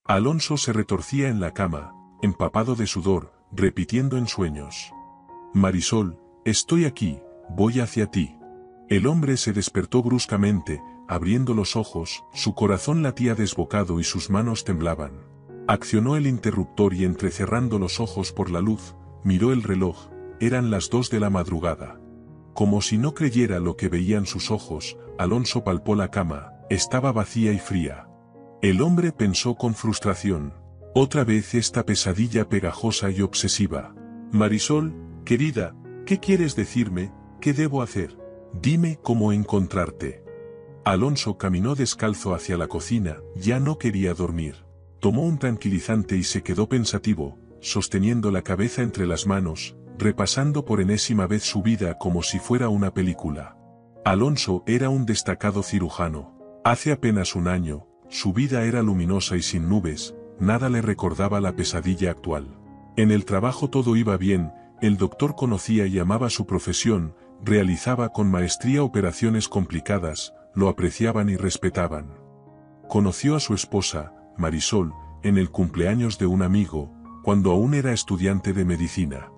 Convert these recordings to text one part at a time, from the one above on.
Alonso se retorcía en la cama, empapado de sudor, repitiendo en sueños: Marisol, estoy aquí, voy hacia ti. El hombre se despertó bruscamente, abriendo los ojos, su corazón latía desbocado y sus manos temblaban. Accionó el interruptor y entrecerrando los ojos por la luz, miró el reloj, eran las 2 de la madrugada. Como si no creyera lo que veían sus ojos, Alonso palpó la cama, estaba vacía y fría. El hombre pensó con frustración: otra vez esta pesadilla pegajosa y obsesiva. Marisol, querida, ¿qué quieres decirme? ¿Qué debo hacer? Dime cómo encontrarte. Alonso caminó descalzo hacia la cocina, ya no quería dormir. Tomó un tranquilizante y se quedó pensativo, sosteniendo la cabeza entre las manos, repasando por enésima vez su vida como si fuera una película. Alonso era un destacado cirujano. Hace apenas un año, su vida era luminosa y sin nubes, nada le recordaba la pesadilla actual. En el trabajo todo iba bien, el doctor conocía y amaba su profesión, realizaba con maestría operaciones complicadas, lo apreciaban y respetaban. Conoció a su esposa, Marisol, en el cumpleaños de un amigo, cuando aún era estudiante de medicina.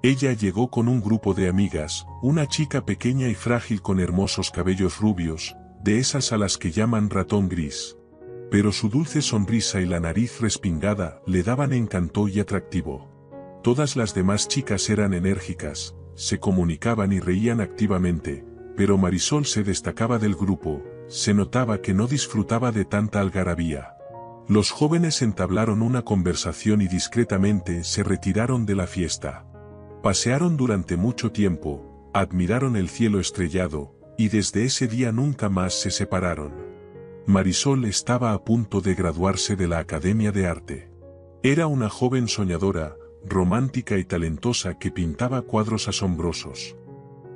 Ella llegó con un grupo de amigas, una chica pequeña y frágil con hermosos cabellos rubios, de esas a las que llaman ratón gris. Pero su dulce sonrisa y la nariz respingada le daban encanto y atractivo. Todas las demás chicas eran enérgicas, se comunicaban y reían activamente, pero Marisol se destacaba del grupo, se notaba que no disfrutaba de tanta algarabía. Los jóvenes entablaron una conversación y discretamente se retiraron de la fiesta. Pasearon durante mucho tiempo, admiraron el cielo estrellado, y desde ese día nunca más se separaron. Marisol estaba a punto de graduarse de la Academia de Arte. Era una joven soñadora, romántica y talentosa que pintaba cuadros asombrosos.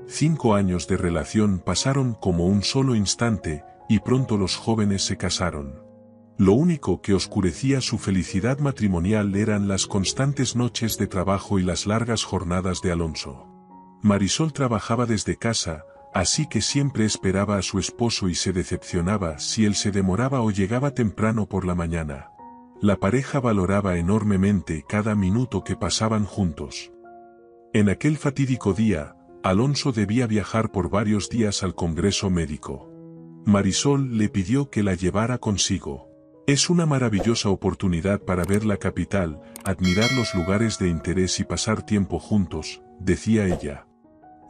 5 años de relación pasaron como un solo instante, y pronto los jóvenes se casaron. Lo único que oscurecía su felicidad matrimonial eran las constantes noches de trabajo y las largas jornadas de Alonso. Marisol trabajaba desde casa, así que siempre esperaba a su esposo y se decepcionaba si él se demoraba o llegaba temprano por la mañana. La pareja valoraba enormemente cada minuto que pasaban juntos. En aquel fatídico día, Alonso debía viajar por varios días al Congreso Médico. Marisol le pidió que la llevara consigo. Es una maravillosa oportunidad para ver la capital, admirar los lugares de interés y pasar tiempo juntos, decía ella.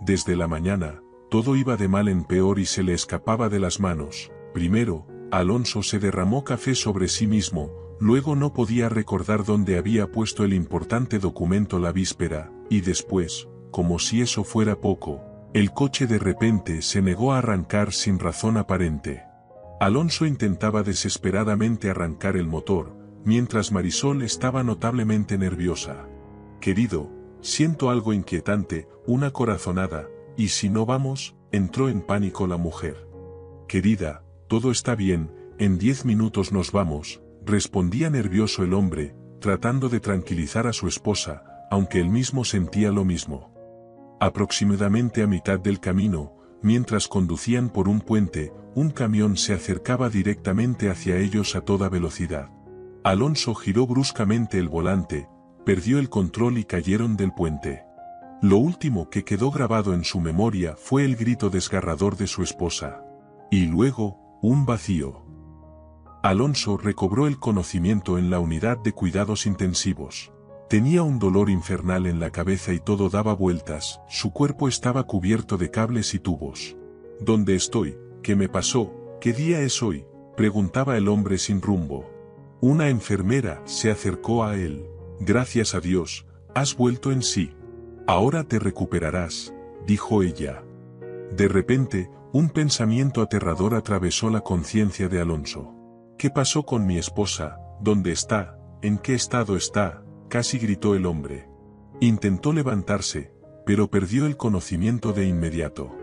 Desde la mañana, todo iba de mal en peor y se le escapaba de las manos. Primero, Alonso se derramó café sobre sí mismo, luego no podía recordar dónde había puesto el importante documento la víspera, y después, como si eso fuera poco, el coche de repente se negó a arrancar sin razón aparente. Alonso intentaba desesperadamente arrancar el motor, mientras Marisol estaba notablemente nerviosa. Querido, siento algo inquietante, una corazonada, ¿y si no vamos? Entró en pánico la mujer. Querida, todo está bien, en 10 minutos nos vamos, respondía nervioso el hombre, tratando de tranquilizar a su esposa, aunque él mismo sentía lo mismo. Aproximadamente a mitad del camino, mientras conducían por un puente, un camión se acercaba directamente hacia ellos a toda velocidad. Alonso giró bruscamente el volante, perdió el control y cayeron del puente. Lo último que quedó grabado en su memoria fue el grito desgarrador de su esposa. Y luego, un vacío. Alonso recobró el conocimiento en la unidad de cuidados intensivos. Tenía un dolor infernal en la cabeza y todo daba vueltas, su cuerpo estaba cubierto de cables y tubos. ¿Dónde estoy? ¿Qué me pasó? ¿Qué día es hoy?, preguntaba el hombre sin rumbo. Una enfermera se acercó a él. Gracias a Dios, has vuelto en sí. Ahora te recuperarás, dijo ella. De repente, un pensamiento aterrador atravesó la conciencia de Alonso. ¿Qué pasó con mi esposa? ¿Dónde está? ¿En qué estado está?, casi gritó el hombre. Intentó levantarse, pero perdió el conocimiento de inmediato.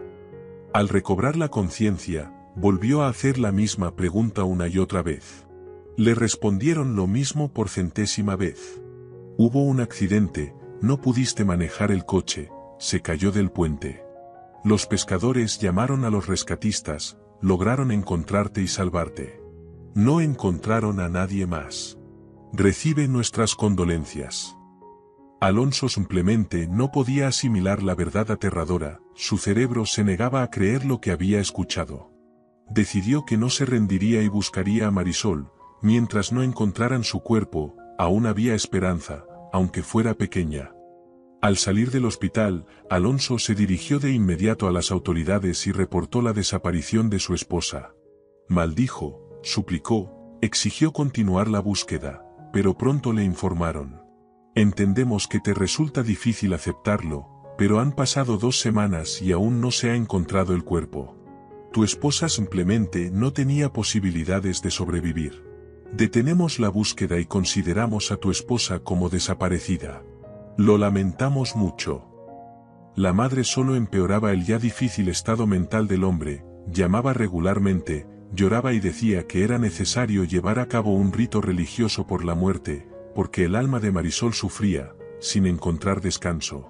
Al recobrar la conciencia, volvió a hacer la misma pregunta una y otra vez. Le respondieron lo mismo por 100ª vez. Hubo un accidente, no pudiste manejar el coche, se cayó del puente. Los pescadores llamaron a los rescatistas, lograron encontrarte y salvarte. No encontraron a nadie más. Recibe nuestras condolencias. Alonso simplemente no podía asimilar la verdad aterradora, su cerebro se negaba a creer lo que había escuchado. Decidió que no se rendiría y buscaría a Marisol, mientras no encontraran su cuerpo, aún había esperanza, aunque fuera pequeña. Al salir del hospital, Alonso se dirigió de inmediato a las autoridades y reportó la desaparición de su esposa. Maldijo, suplicó, exigió continuar la búsqueda, pero pronto le informaron. Entendemos que te resulta difícil aceptarlo, pero han pasado 2 semanas y aún no se ha encontrado el cuerpo. Tu esposa simplemente no tenía posibilidades de sobrevivir. Detenemos la búsqueda y consideramos a tu esposa como desaparecida. Lo lamentamos mucho. La madre solo empeoraba el ya difícil estado mental del hombre, llamaba regularmente, lloraba y decía que era necesario llevar a cabo un rito religioso por la muerte, porque el alma de Marisol sufría, sin encontrar descanso.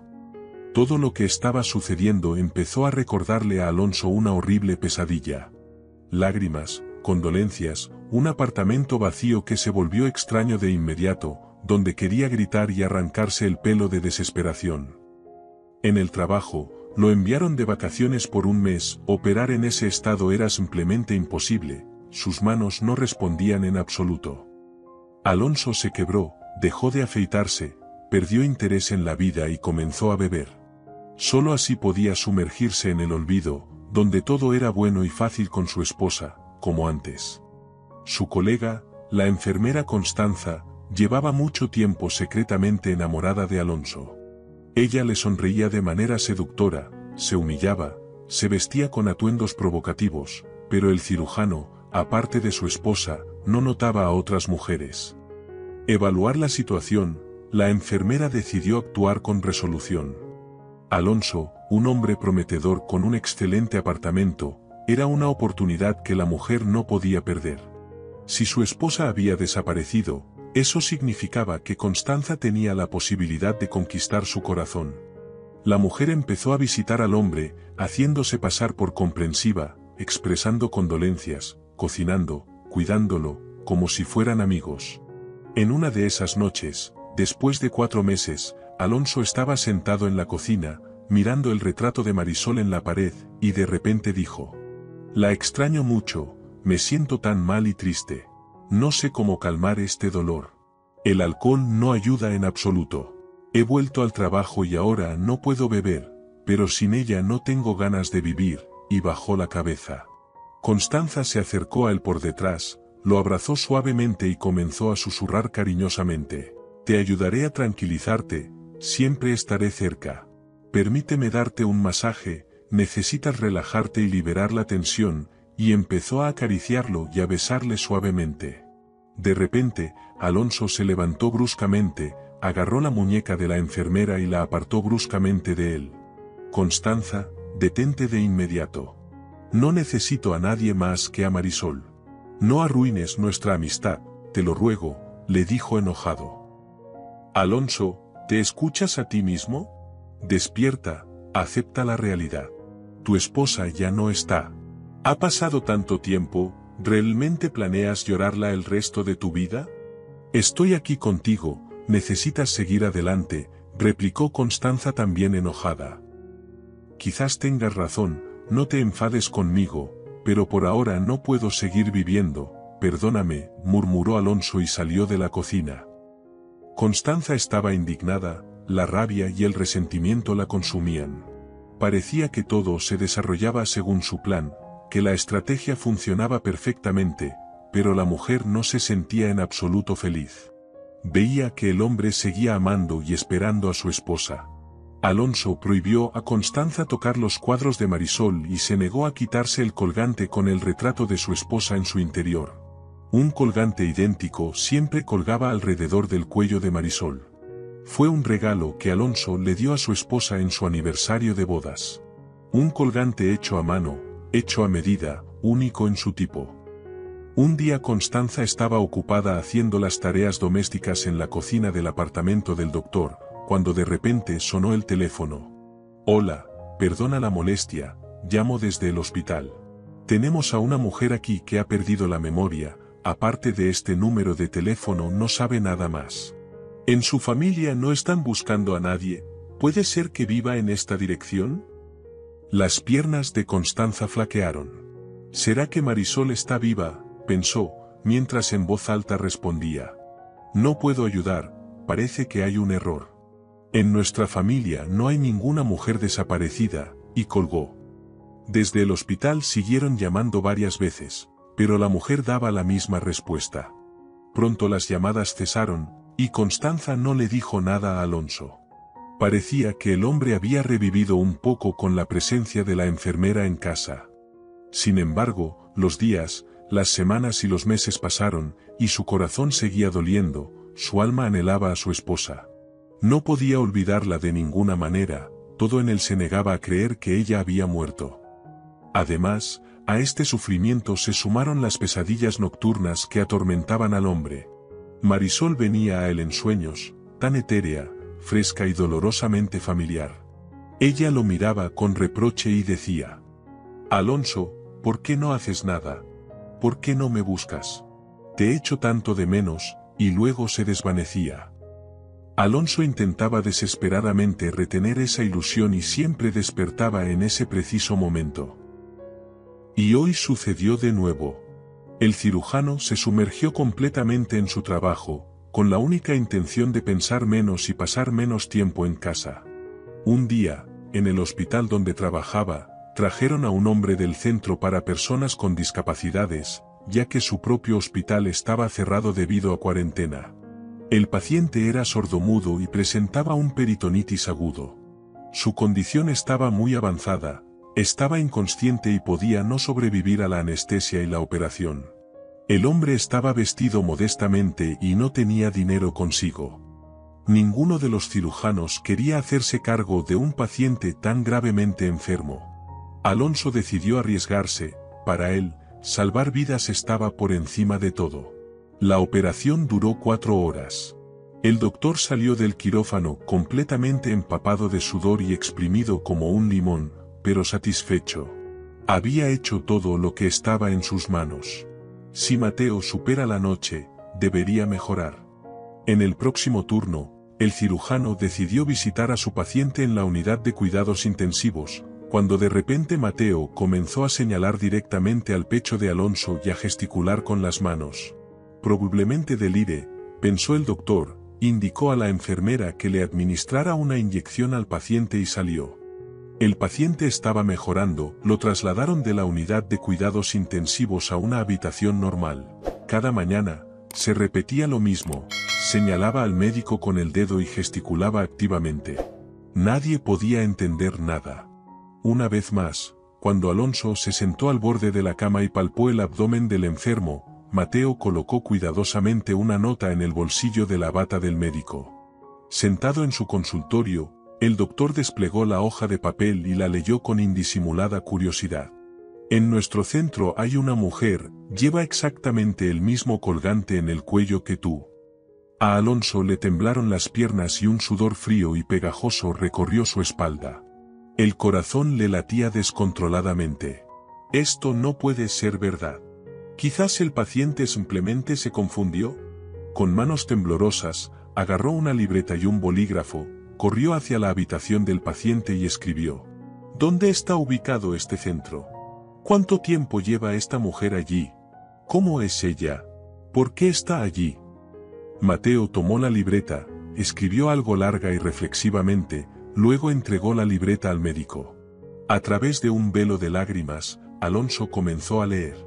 Todo lo que estaba sucediendo empezó a recordarle a Alonso una horrible pesadilla. Lágrimas, condolencias, un apartamento vacío que se volvió extraño de inmediato, donde quería gritar y arrancarse el pelo de desesperación. En el trabajo, lo enviaron de vacaciones por 1 mes, operar en ese estado era simplemente imposible, sus manos no respondían en absoluto. Alonso se quebró, dejó de afeitarse, perdió interés en la vida y comenzó a beber. Solo así podía sumergirse en el olvido, donde todo era bueno y fácil con su esposa, como antes. Su colega, la enfermera Constanza, llevaba mucho tiempo secretamente enamorada de Alonso. Ella le sonreía de manera seductora, se humillaba, se vestía con atuendos provocativos, pero el cirujano, aparte de su esposa, no notaba a otras mujeres. Evaluar la situación, la enfermera decidió actuar con resolución. Alonso, un hombre prometedor con un excelente apartamento, era una oportunidad que la mujer no podía perder. Si su esposa había desaparecido, eso significaba que Constanza tenía la posibilidad de conquistar su corazón. La mujer empezó a visitar al hombre, haciéndose pasar por comprensiva, expresando condolencias, cocinando, cuidándolo, como si fueran amigos. En una de esas noches, después de 4 meses, Alonso estaba sentado en la cocina, mirando el retrato de Marisol en la pared, y de repente dijo: «La extraño mucho, me siento tan mal y triste. No sé cómo calmar este dolor. El alcohol no ayuda en absoluto. He vuelto al trabajo y ahora no puedo beber, pero sin ella no tengo ganas de vivir», y bajó la cabeza. Constanza se acercó a él por detrás, lo abrazó suavemente y comenzó a susurrar cariñosamente: «Te ayudaré a tranquilizarte, siempre estaré cerca. Permíteme darte un masaje, necesitas relajarte y liberar la tensión», y empezó a acariciarlo y a besarle suavemente. De repente, Alonso se levantó bruscamente, agarró la muñeca de la enfermera y la apartó bruscamente de él. «Constanza, detente de inmediato. No necesito a nadie más que a Marisol. No arruines nuestra amistad, te lo ruego», le dijo enojado. «Alonso, ¿te escuchas a ti mismo? Despierta, acepta la realidad. Tu esposa ya no está. Ha pasado tanto tiempo, ¿realmente planeas llorarla el resto de tu vida? Estoy aquí contigo, necesitas seguir adelante», replicó Constanza también enojada. «Quizás tengas razón, no te enfades conmigo, pero por ahora no puedo seguir viviendo, perdóname», murmuró Alonso y salió de la cocina. Constanza estaba indignada, la rabia y el resentimiento la consumían. Parecía que todo se desarrollaba según su plan, que la estrategia funcionaba perfectamente, pero la mujer no se sentía en absoluto feliz. Veía que el hombre seguía amando y esperando a su esposa. Alonso prohibió a Constanza tocar los cuadros de Marisol y se negó a quitarse el colgante con el retrato de su esposa en su interior. Un colgante idéntico siempre colgaba alrededor del cuello de Marisol. Fue un regalo que Alonso le dio a su esposa en su aniversario de bodas. Un colgante hecho a mano, hecho a medida, único en su tipo. Un día Constanza estaba ocupada haciendo las tareas domésticas en la cocina del apartamento del doctor, cuando de repente sonó el teléfono. «Hola, perdona la molestia, llamo desde el hospital. Tenemos a una mujer aquí que ha perdido la memoria, aparte de este número de teléfono no sabe nada más. En su familia no están buscando a nadie, ¿puede ser que viva en esta dirección? Las piernas de Constanza flaquearon. ¿Será que Marisol está viva?, pensó, mientras en voz alta respondía. No puedo ayudar, parece que hay un error. En nuestra familia no hay ninguna mujer desaparecida, y colgó. Desde el hospital siguieron llamando varias veces, pero la mujer daba la misma respuesta. Pronto las llamadas cesaron, y Constanza no le dijo nada a Alonso. Parecía que el hombre había revivido un poco con la presencia de la enfermera en casa. Sin embargo, los días, las semanas y los meses pasaron, y su corazón seguía doliendo, su alma anhelaba a su esposa. No podía olvidarla de ninguna manera, todo en él se negaba a creer que ella había muerto. Además, a este sufrimiento se sumaron las pesadillas nocturnas que atormentaban al hombre. Marisol venía a él en sueños, tan etérea, fresca y dolorosamente familiar. Ella lo miraba con reproche y decía: Alonso, ¿por qué no haces nada? ¿Por qué no me buscas? Te echo tanto de menos, y luego se desvanecía. Alonso intentaba desesperadamente retener esa ilusión y siempre despertaba en ese preciso momento. Y hoy sucedió de nuevo. El cirujano se sumergió completamente en su trabajo, con la única intención de pensar menos y pasar menos tiempo en casa. Un día, en el hospital donde trabajaba, trajeron a un hombre del centro para personas con discapacidades, ya que su propio hospital estaba cerrado debido a cuarentena. El paciente era sordomudo y presentaba un peritonitis agudo. Su condición estaba muy avanzada, estaba inconsciente y podía no sobrevivir a la anestesia y la operación. El hombre estaba vestido modestamente y no tenía dinero consigo. Ninguno de los cirujanos quería hacerse cargo de un paciente tan gravemente enfermo. Alonso decidió arriesgarse, para él, salvar vidas estaba por encima de todo. La operación duró 4 horas. El doctor salió del quirófano completamente empapado de sudor y exprimido como un limón, pero satisfecho. Había hecho todo lo que estaba en sus manos. Si Mateo supera la noche, debería mejorar. En el próximo turno, el cirujano decidió visitar a su paciente en la unidad de cuidados intensivos, cuando de repente Mateo comenzó a señalar directamente al pecho de Alonso y a gesticular con las manos. Probablemente delire, pensó el doctor, indicó a la enfermera que le administrara una inyección al paciente y salió. El paciente estaba mejorando, lo trasladaron de la unidad de cuidados intensivos a una habitación normal. Cada mañana, se repetía lo mismo, señalaba al médico con el dedo y gesticulaba activamente. Nadie podía entender nada. Una vez más, cuando Alonso se sentó al borde de la cama y palpó el abdomen del enfermo, Mateo colocó cuidadosamente una nota en el bolsillo de la bata del médico. Sentado en su consultorio, el doctor desplegó la hoja de papel y la leyó con indisimulada curiosidad. En nuestro centro hay una mujer, lleva exactamente el mismo colgante en el cuello que tú. A Alonso le temblaron las piernas y un sudor frío y pegajoso recorrió su espalda. El corazón le latía descontroladamente. Esto no puede ser verdad. Quizás el paciente simplemente se confundió. Con manos temblorosas, agarró una libreta y un bolígrafo, corrió hacia la habitación del paciente y escribió: ¿Dónde está ubicado este centro? ¿Cuánto tiempo lleva esta mujer allí? ¿Cómo es ella? ¿Por qué está allí? Mateo tomó la libreta, escribió algo larga y reflexivamente, luego entregó la libreta al médico. A través de un velo de lágrimas, Alonso comenzó a leer.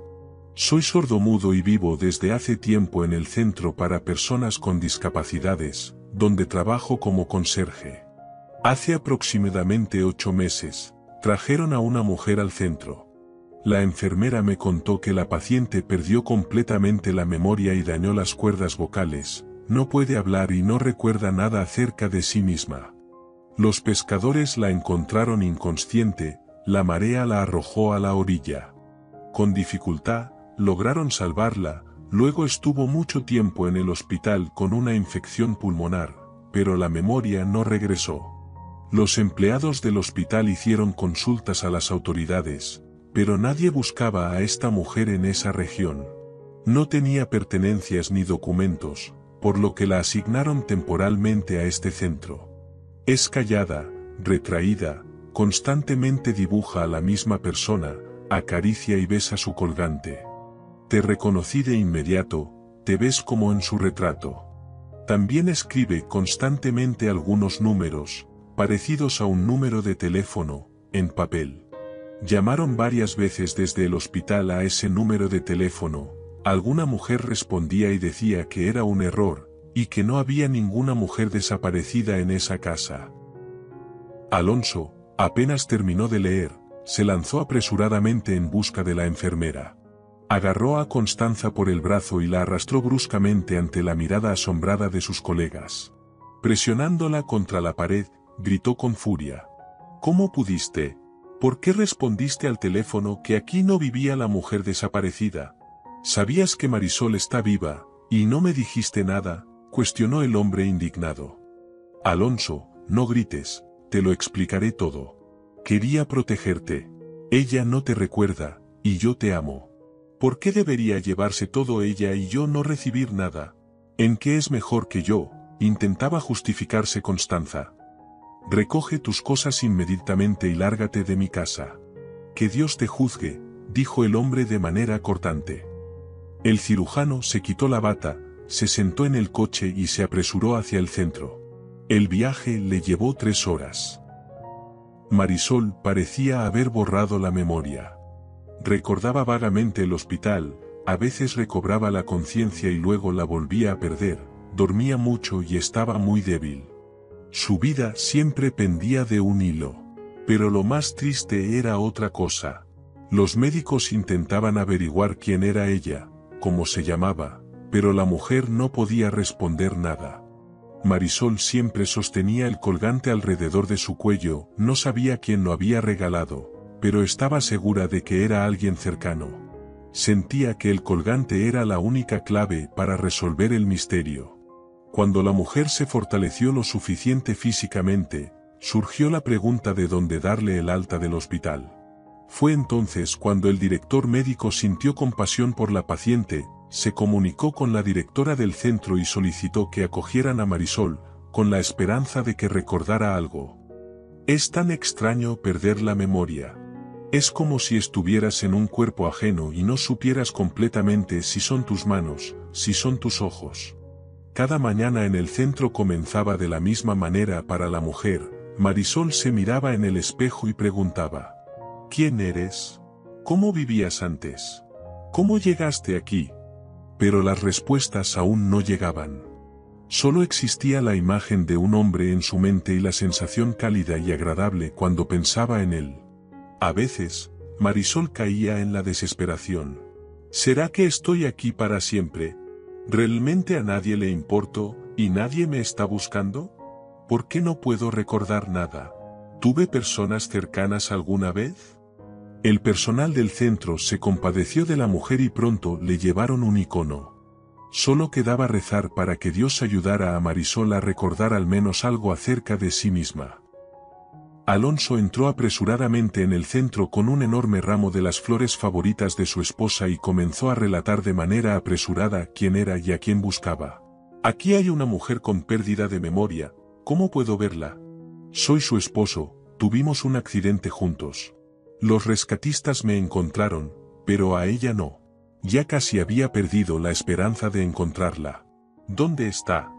Soy sordomudo y vivo desde hace tiempo en el centro para personas con discapacidades, donde trabajo como conserje. Hace aproximadamente 8 meses, trajeron a una mujer al centro. La enfermera me contó que la paciente perdió completamente la memoria y dañó las cuerdas vocales, no puede hablar y no recuerda nada acerca de sí misma. Los pescadores la encontraron inconsciente, la marea la arrojó a la orilla. Con dificultad, lograron salvarla, luego estuvo mucho tiempo en el hospital con una infección pulmonar, pero la memoria no regresó. Los empleados del hospital hicieron consultas a las autoridades, pero nadie buscaba a esta mujer en esa región. No tenía pertenencias ni documentos, por lo que la asignaron temporalmente a este centro. Es callada, retraída, constantemente dibuja a la misma persona, acaricia y besa su colgante. Te reconocí de inmediato, te ves como en su retrato. También escribe constantemente algunos números, parecidos a un número de teléfono, en papel. Llamaron varias veces desde el hospital a ese número de teléfono, alguna mujer respondía y decía que era un error, y que no había ninguna mujer desaparecida en esa casa. Alonso, apenas terminó de leer, se lanzó apresuradamente en busca de la enfermera. Agarró a Constanza por el brazo y la arrastró bruscamente ante la mirada asombrada de sus colegas. Presionándola contra la pared, gritó con furia. ¿Cómo pudiste? ¿Por qué respondiste al teléfono que aquí no vivía la mujer desaparecida? ¿Sabías que Marisol está viva, y no me dijiste nada?, cuestionó el hombre indignado. Alonso, no grites, te lo explicaré todo. Quería protegerte. Ella no te recuerda, y yo te amo. ¿Por qué debería llevarse todo ella y yo no recibir nada? ¿En qué es mejor que yo?, intentaba justificarse Constanza. Recoge tus cosas inmediatamente y lárgate de mi casa. Que Dios te juzgue, dijo el hombre de manera cortante. El cirujano se quitó la bata, se sentó en el coche y se apresuró hacia el centro. El viaje le llevó 3 horas. Marisol parecía haber borrado la memoria. Recordaba vagamente el hospital, a veces recobraba la conciencia y luego la volvía a perder, dormía mucho y estaba muy débil. Su vida siempre pendía de un hilo. Pero lo más triste era otra cosa. Los médicos intentaban averiguar quién era ella, cómo se llamaba, pero la mujer no podía responder nada. Marisol siempre sostenía el colgante alrededor de su cuello, no sabía quién lo había regalado, pero estaba segura de que era alguien cercano. Sentía que el colgante era la única clave para resolver el misterio. Cuando la mujer se fortaleció lo suficiente físicamente, surgió la pregunta de dónde darle el alta del hospital. Fue entonces cuando el director médico sintió compasión por la paciente, se comunicó con la directora del centro y solicitó que acogieran a Marisol, con la esperanza de que recordara algo. Es tan extraño perder la memoria. Es como si estuvieras en un cuerpo ajeno y no supieras completamente si son tus manos, si son tus ojos. Cada mañana en el centro comenzaba de la misma manera para la mujer. Marisol se miraba en el espejo y preguntaba: ¿quién eres? ¿Cómo vivías antes? ¿Cómo llegaste aquí? Pero las respuestas aún no llegaban. Solo existía la imagen de un hombre en su mente y la sensación cálida y agradable cuando pensaba en él. A veces, Marisol caía en la desesperación. ¿Será que estoy aquí para siempre? ¿Realmente a nadie le importo, y nadie me está buscando? ¿Por qué no puedo recordar nada? ¿Tuve personas cercanas alguna vez? El personal del centro se compadeció de la mujer y pronto le llevaron un icono. Solo quedaba rezar para que Dios ayudara a Marisol a recordar al menos algo acerca de sí misma. Alonso entró apresuradamente en el centro con un enorme ramo de las flores favoritas de su esposa y comenzó a relatar de manera apresurada quién era y a quién buscaba. Aquí hay una mujer con pérdida de memoria, ¿cómo puedo verla? Soy su esposo, tuvimos un accidente juntos. Los rescatistas me encontraron, pero a ella no. Ya casi había perdido la esperanza de encontrarla. ¿Dónde está?,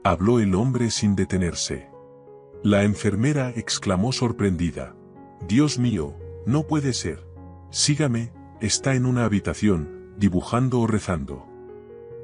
habló el hombre sin detenerse. La enfermera exclamó sorprendida. Dios mío, no puede ser. Sígame, está en una habitación, dibujando o rezando.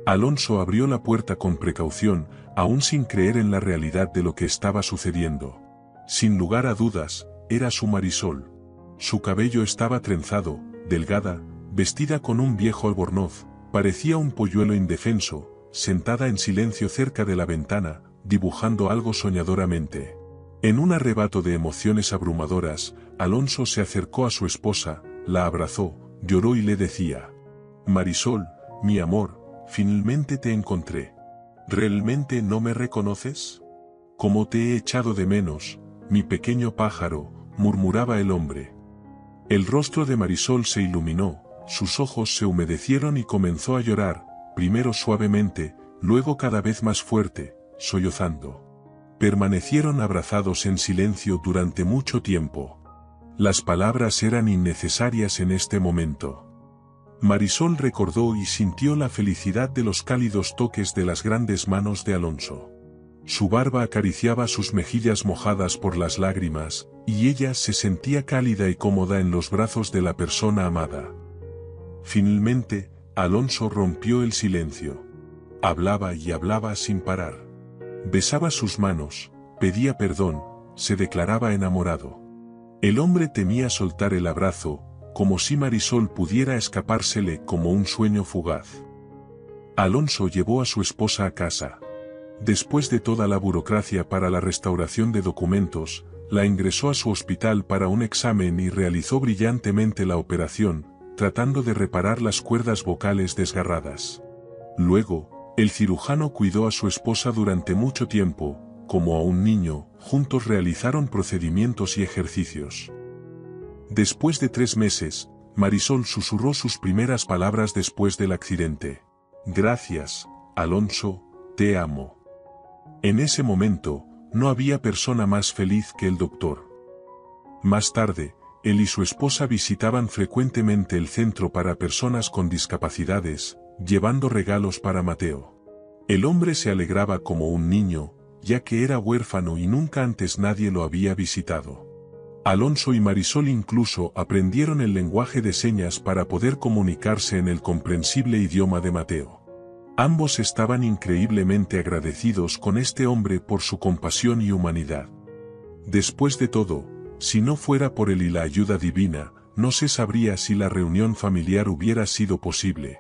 Alonso abrió la puerta con precaución, aún sin creer en la realidad de lo que estaba sucediendo. Sin lugar a dudas, era su Marisol. Su cabello estaba trenzado, delgada, vestida con un viejo albornoz, parecía un polluelo indefenso, sentada en silencio cerca de la ventana, dibujando algo soñadoramente. En un arrebato de emociones abrumadoras, Alonso se acercó a su esposa, la abrazó, lloró y le decía: Marisol, mi amor, finalmente te encontré. ¿Realmente no me reconoces? ¿Cómo te he echado de menos, mi pequeño pájaro?, murmuraba el hombre. El rostro de Marisol se iluminó, sus ojos se humedecieron y comenzó a llorar, primero suavemente, luego cada vez más fuerte, sollozando. Permanecieron abrazados en silencio durante mucho tiempo. Las palabras eran innecesarias en este momento. Marisol recordó y sintió la felicidad de los cálidos toques de las grandes manos de Alonso. Su barba acariciaba sus mejillas mojadas por las lágrimas, y ella se sentía cálida y cómoda en los brazos de la persona amada. Finalmente, Alonso rompió el silencio. Hablaba y hablaba sin parar. Besaba sus manos, pedía perdón, se declaraba enamorado. El hombre temía soltar el abrazo, como si Marisol pudiera escapársele como un sueño fugaz. Alonso llevó a su esposa a casa. Después de toda la burocracia para la restauración de documentos, la ingresó a su hospital para un examen y realizó brillantemente la operación, tratando de reparar las cuerdas vocales desgarradas. Luego, el cirujano cuidó a su esposa durante mucho tiempo, como a un niño, juntos realizaron procedimientos y ejercicios. Después de 3 meses, Marisol susurró sus primeras palabras después del accidente. Gracias, Alonso, te amo. En ese momento, no había persona más feliz que el doctor. Más tarde, él y su esposa visitaban frecuentemente el centro para personas con discapacidades, llevando regalos para Mateo. El hombre se alegraba como un niño, ya que era huérfano y nunca antes nadie lo había visitado. Alonso y Marisol incluso aprendieron el lenguaje de señas para poder comunicarse en el comprensible idioma de Mateo. Ambos estaban increíblemente agradecidos con este hombre por su compasión y humanidad. Después de todo, si no fuera por él y la ayuda divina, no se sabría si la reunión familiar hubiera sido posible.